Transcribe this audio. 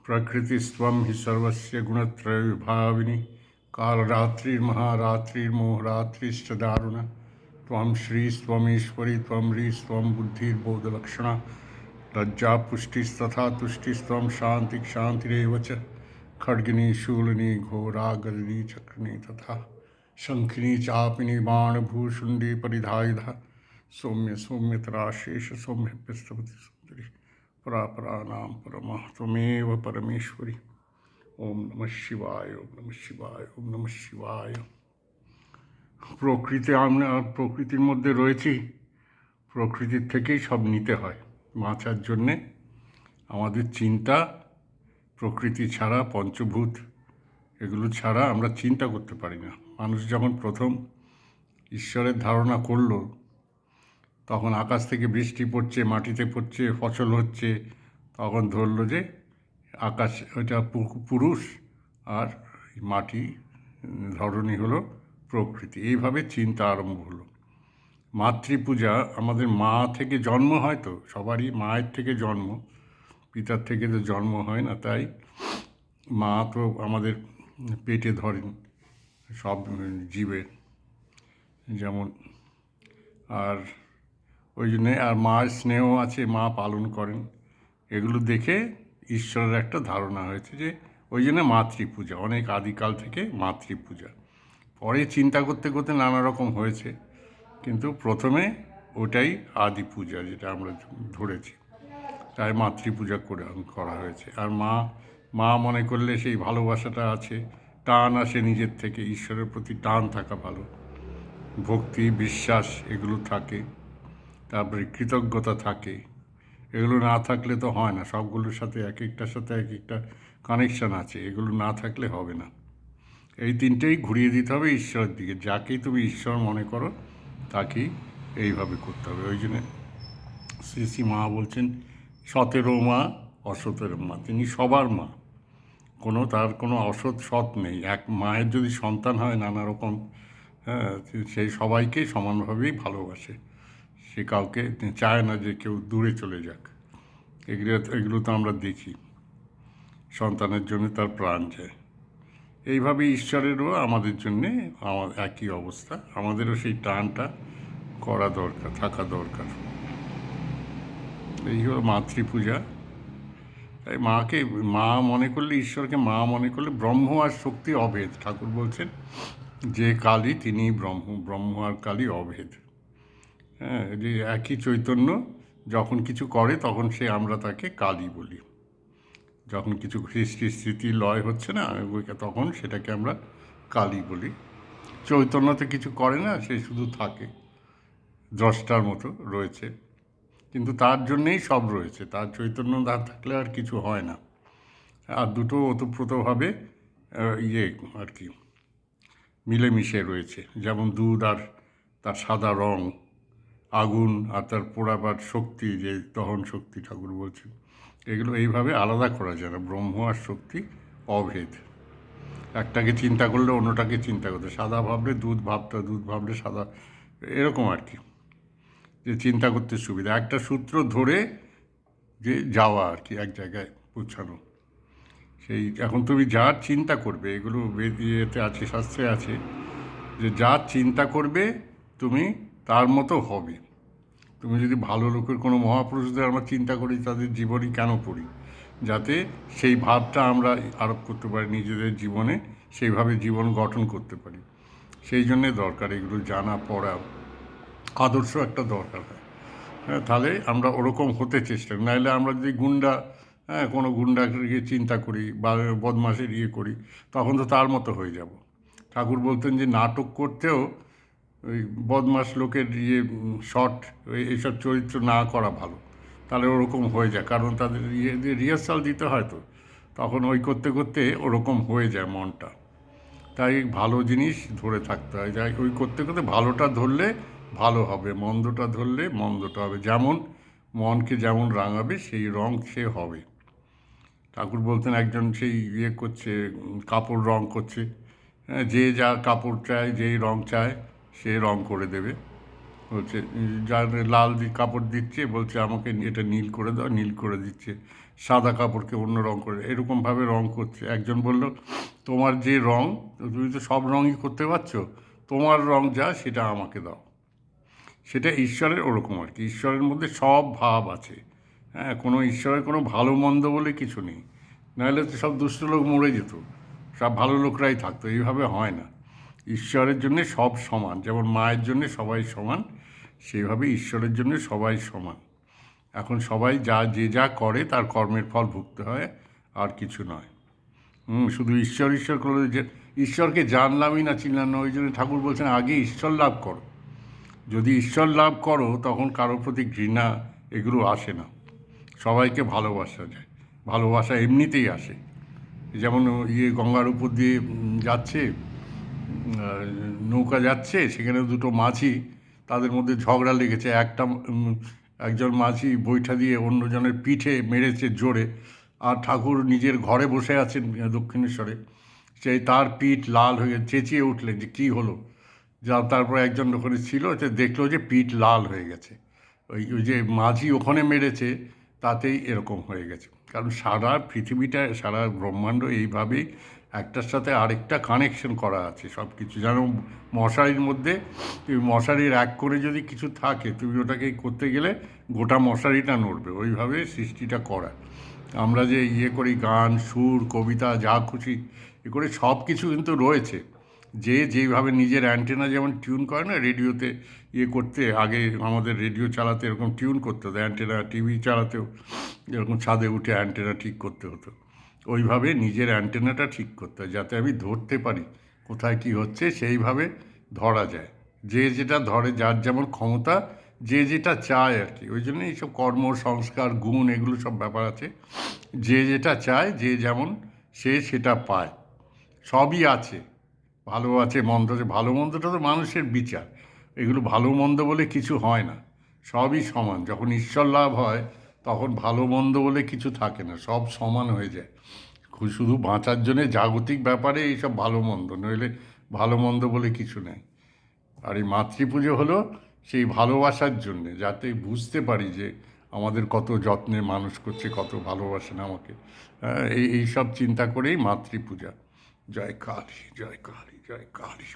प्रकृतिस्त्वं हि सर्वस्य गुणत्रयविभाविनी कालरात्रिर्महारात्रिर्मोहरात्रिश्च दारुण त्वं श्रीस्त्वमीश्वरी त्वं ह्रीस्त्वं बुद्धिर्बोधलक्षणा लज्जा पुष्टिस्तथा तुष्टिस्त्वं शान्तिरेव च खड्गिनी शूलिनी घोरा गदिनी चक्रिणी तथा शङ्खिनी चापिनी बाणभूषुण्डी परिधायुधा सौम्य सौम्यतरा शेष सौम्यप्यस्तपति सुन्दरी परापरानां परमा त्वमेव परमेश्वरी। ओम नमः शिवाय, ओम नमः शिवाय, ओम नमः शिवाय। আমরা প্রকৃতির মধ্যে রয়েছি, প্রকৃতির থেকেই সব নিতে হয়। বাঁচার জন্যে আমাদের চিন্তা প্রকৃতি ছাড়া, পঞ্চভূত এগুলো ছাড়া আমরা চিন্তা করতে পারি না। মানুষ যখন প্রথম ঈশ্বরের ধারণা করলো, তখন আকাশ থেকে বৃষ্টি পড়ছে, মাটিতে পড়ছে, ফসল হচ্ছে, তখন ধরলো যে আকাশ ওইটা পুরুষ আর মাটি ধরনী হলো প্রকৃতি। এইভাবে চিন্তা আরম্ভ হলো। মাতৃপূজা, আমাদের মা থেকে জন্ম হয়, তো সবারই মায়ের থেকে জন্ম, পিতার থেকে তো জন্ম হয় না। তাই মা তো আমাদের পেটে ধরেন সব জীবের, যেমন, আর ওই জন্যে আর মার স্নেহ আছে, মা পালন করেন। এগুলো দেখে ঈশ্বরের একটা ধারণা হয়েছে যে ওই জন্য মাতৃপূজা, অনেক আদিকাল থেকে মাতৃপূজা। পরে চিন্তা করতে করতে নানা রকম হয়েছে, কিন্তু প্রথমে ওটাই আদি পূজা, যেটা আমরা ধরেছি, তাই মাতৃপূজা করা হয়েছে। আর মা মনে করলে সেই ভালোবাসাটা আছে, টান আসে নিজের থেকে, ঈশ্বরের প্রতি টান থাকা ভালো, ভক্তি বিশ্বাস এগুলো থাকে, তারপরে কৃতজ্ঞতা থাকে। এগুলো না থাকলে তো হয় না, সবগুলোর সাথে এক একটার সাথে এক একটা কানেকশান আছে, এগুলো না থাকলে হবে না। এই তিনটেই ঘুরিয়ে দিতে হবে ঈশ্বরের দিকে। যাকেই তুমি ঈশ্বর মনে করো তাকেই এইভাবে করতে হবে। ওই জন্যে শ্রী শ্রী মা বলছেন, সতেরো মা অসতের মা, তিনি সবার মা, তার কোনো অসৎ সৎ নেই। এক মায়ের যদি সন্তান হয় নানা রকম, সেই সবাইকে সমানভাবেই ভালোবাসে, সে কাউকে চায় না যে কেউ দূরে চলে যাক। এগুলো তো আমরা দেখি, সন্তানের জন্য তার প্রাণ যায়। এইভাবে ঈশ্বরেরও আমাদের জন্যে একই অবস্থা, আমাদেরও সেই টানটা করা দরকার, থাকা দরকার। এই হলো মাতৃপূজা। তাই মা মনে করলে, ঈশ্বরকে মা মনে করলে, ব্রহ্ম আর শক্তি অভেদ। ঠাকুর বলছেন যে কালী তিনি ব্রহ্ম আর কালী অভেদ। হ্যাঁ, যে একই চৈতন্য যখন কিছু করে তখন আমরা তাকে কালী বলি। যখন কিছু সৃষ্টির স্মৃতি লয় হচ্ছে না, তখন সেটাকে আমরা কালী বলি। চৈতন্যতে কিছু করে না, সে শুধু থাকে, দ্রষ্টার মতো রয়েছে, কিন্তু তার জন্যেই সব রয়েছে। তার চৈতন্য না থাকলে আর কিছু হয় না। আর দুটো ওতপ্রোতভাবে আর কি মিলেমিশে রয়েছে। যেমন দুধ আর তার সাদা রং, আগুন আর তার পোড়াবার শক্তি, যে দহন শক্তি ঠাকুর বলছেন, এগুলো এইভাবে আলাদা করা যায় না। ব্রহ্ম আর শক্তি অভেদ। একটাকে চিন্তা করলে অন্যটাকে চিন্তা করতে, সাদা ভাবলে দুধ ভাবতে, দুধ ভাবলে সাদা, এরকম আর কি, যে চিন্তা করতে সুবিধা। একটা সূত্র ধরে যে যাওয়া আর কি, এক জায়গায় পৌঁছানো। সেই এখন তুমি যা চিন্তা করবে, এগুলো ইয়েতে আছে, শাস্ত্রে আছে, যে যা চিন্তা করবে তুমি তার মতো হবে। তুমি যদি ভালো লোকের, কোনো মহাপুরুষদের আমরা চিন্তা করি, তাদের জীবনী কেন পড়ি? যাতে সেই ভাবটা আমরা আরোপ করতে পারি নিজেদের জীবনে, সেইভাবে জীবন গঠন করতে পারি। সেই জন্যে দরকার এগুলো জানা, পড়া, আদর্শ একটা দরকার হয়। হ্যাঁ, তাহলে আমরা ওরকম হতে চেষ্টা করি। নাহলে আমরা যদি কোনো গুন্ডাকে চিন্তা করি বা বদমাশের করি, তখন তো তার মতো হয়ে যাব। ঠাকুর বলতেন যে নাটক করতেও ওই বদমাশ লোকের শর্ট এইসব চরিত্র না করা ভালো, তাহলে ওরকম হয়ে যায়। কারণ তাদের রিহার্সাল দিতে হয়, তো তখন ওই করতে করতে ওরকম হয়ে যায় মনটা। তাই ভালো জিনিস ধরে থাকতে হয়, যাই ওই করতে করতে ভালোটা ধরলে ভালো হবে, মন্দটা ধরলে মন্দটা হবে। যেমন মনকে যেমন রাঙাবে সেই রং সে হবে। ঠাকুর বলতেন, একজন সেই করছে, কাপড় রং করছে, যে যা কাপড় চায়, যেই রং চায় সে রং করে দেবে। বলছে যার লাল কাপড় দিচ্ছে বলছে আমাকে এটা নীল করে দাও, নীল করে দিচ্ছে, সাদা কাপড়কে অন্য রং করে, এরকমভাবে রং করছে। একজন বলল তোমার যে রং, তুমি তো সব রঙই করতে পারছো, তোমার রং যা সেটা আমাকে দাও। সেটা ঈশ্বরের ওরকম আর কি, ঈশ্বরের মধ্যে সব ভাব আছে। হ্যাঁ, কোনো ঈশ্বরের কোনো ভালো মন্দ বলে কিছু নেই, নাহলে তো সব দুষ্ট লোক মরে যেত, সব ভালো লোকরাই থাকতো। এইভাবে হয় না। ঈশ্বরের জন্যে সব সমান, যেমন মায়ের জন্যে সবাই সমান, সেইভাবে ঈশ্বরের জন্য সবাই সমান। এখন সবাই যে যা করে তার কর্মের ফল ভুগতে হয়, আর কিছু নয়। শুধু ঈশ্বর ঈশ্বর করলে যে ঈশ্বরকে জানলামই না, চিনলাম না, ওই জন্য ঠাকুর বলছেন আগে ঈশ্বর লাভ করো। যদি ঈশ্বর লাভ করো তখন কারোর প্রতি ঘৃণা এগুলো আসে না, সবাইকে ভালোবাসা যায়, ভালোবাসা এমনিতেই আসে। যেমন গঙ্গার উপর দিয়ে যাচ্ছে, নৌকা যাচ্ছে, সেখানে দুটো মাঝি, তাদের মধ্যে ঝগড়া লেগেছে। একজন মাঝি বৈঠা দিয়ে অন্যজনের পিঠে মেরেছে জোরে, আর ঠাকুর নিজের ঘরে বসে আছেন দক্ষিণেশ্বরে, সেই তার পিঠ লাল হয়ে চেঁচিয়ে উঠলেন যে কী হলো। তারপর একজন ওখানে ছিল, সে দেখলো যে পিঠ লাল হয়ে গেছে, ওই যে মাঝি ওখানে মেরেছে তাতেই এরকম হয়ে গেছে। কারণ সারা পৃথিবীটা, সারা ব্রহ্মাণ্ড এইভাবেই একটার সাথে আরেকটা কানেকশন করা আছে সব কিছু। যেন মশারির মধ্যে, তুমি মশারির এক করে যদি কিছু থাকে, তুমি ওটাকে করতে গেলে গোটা মশারিটা নড়বে, ওইভাবে সৃষ্টিটা করা। আমরা যে করি, গান, সুর, কবিতা, যা খুশি করে সব কিছু কিন্তু রয়েছে। যেইভাবে নিজের অ্যান্টেনা যেমন টিউন করে না রেডিওতে, করতে আগে আমাদের রেডিও চালাতে এরকম টিউন করতে হতো, অ্যান্টেনা টিভি চালাতেও এরকম ছাদে উঠে অ্যান্টেনা ঠিক করতে হতো। ওইভাবে নিজের অ্যান্টেনাটা ঠিক করতে হয়, যাতে আমি ধরতে পারি কোথায় কী হচ্ছে, সেইভাবে ধরা যায়। যে যেটা ধরে, যার যেমন ক্ষমতা, যে যেটা চায় আর কি। ওই জন্য এইসব কর্ম, সংস্কার, গুণ, এগুলো সব ব্যাপার আছে। যে যেটা চায়, যে যেমন, সে সেটা পায়। সবই আছে, ভালো আছে, মন্দ আছে। ভালো মন্দটা তো মানুষের বিচার, এগুলো ভালো মন্দ বলে কিছু হয় না, সবই সমান। যখন ঈশ্বর লাভ হয় তখন ভালো মন্দ বলে কিছু থাকে না, সব সমান হয়ে যায়। শুধু বাঁচার জন্যে জাগতিক ব্যাপারে এইসব ভালো মন্দ, নইলে ভালো মন্দ বলে কিছু নেই। আর এই মাতৃপুজো হলো সেই ভালোবাসার জন্যে, যাতে বুঝতে পারি যে আমাদের কত যত্নে মানুষ করছে, কত ভালোবাসেন আমাকে। এই সব চিন্তা করেই মাতৃপূজা। জয় কালী, জয় কালী, জয় কালী।